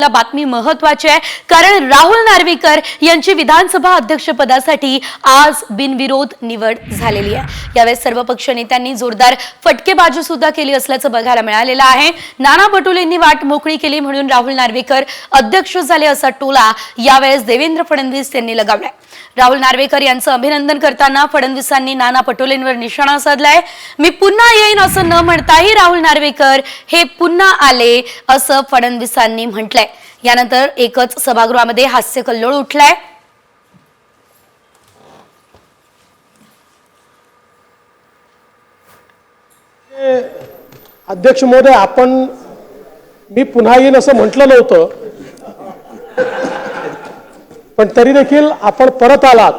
बातमी महत्त्वाची आहे कारण राहुल नार्वेकर यांची विधानसभा अध्यक्षपदासाठी आज बिनविरोध निवड झालेली आहे। यावेळेस सर्व पक्ष नेत्यांनी जोरदार फटकेबाजी सुद्धा केली असल्याचं बघायला मिळालेलं आहे। नाना पटोलेंनी वाट मोकळी केली म्हणून राहुल नार्वेकर अध्यक्ष झाले असा टोला यावेळेस देवेंद्र फडणवीस यांनी लगावलाय। राहुल नार्वेकर यांचं अभिनंदन करताना फडणवीसांनी नाना पटोलेंवर निशाणा साधलाय। मी पुन्हा येईन असं न म्हणताही राहुल नार्वेकर हे पुन्हा आले असं फडणवीसांनी म्हटलंय। यानंतर एकच सभागृहामध्ये हास्य कल्लोळ उठलाय। अध्यक्ष महोदय, आपण मी पुन्हा येईन असं म्हटलं नव्हतं, पण तरी देखील आपण परत आलात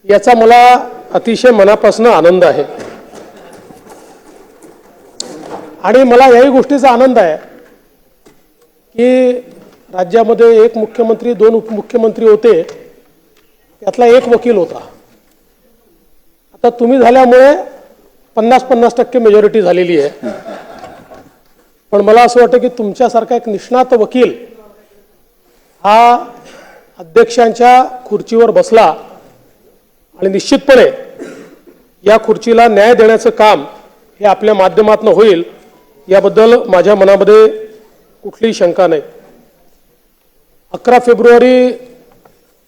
याचा मला अतिशय मनापासून आनंद आहे। आणि मला याही गोष्टीचा आनंद आहे की राज्यामध्ये एक मुख्यमंत्री, दोन उपमुख्यमंत्री होते, त्यातला एक वकील होता। आता तुम्ही झाल्यामुळे 50-50% मेजॉरिटी झालेली आहे। पण मला असं वाटतं की तुमच्यासारखा एक निष्णात वकील हा अध्यक्षांच्या खुर्चीवर बसला आणि निश्चितपणे या खुर्चीला न्याय देण्याचं काम हे आपल्या माध्यमातून होईल याबद्दल माझ्या मनामध्ये कुठलीही शंका नाही। 11 फेब्रुवारी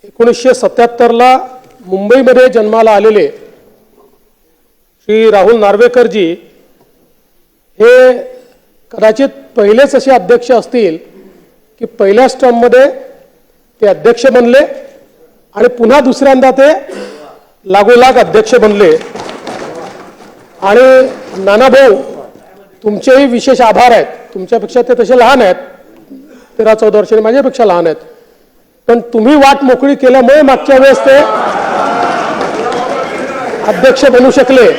1977ला मुंबईमध्ये जन्माला आलेले श्री राहुल नार्वेकरजी हे कदाचित पहिलेच असे अध्यक्ष असतील की पहिल्याच टर्ममध्ये ते अध्यक्ष बनले आणि पुन्हा दुसऱ्यांदा ते लागोलाग अध्यक्ष बनले। आणि नानाभाऊ, तुमचेही विशेष आभार आहेत। तुमच्यापेक्षा ते तसे लहान आहेत, 13-14 वर्षांनी माझ्यापेक्षा लहान आहेत, पण तुम्ही वाट मोकळी केल्यामुळे मागच्या वेळेस ते अध्यक्ष बनू शकले।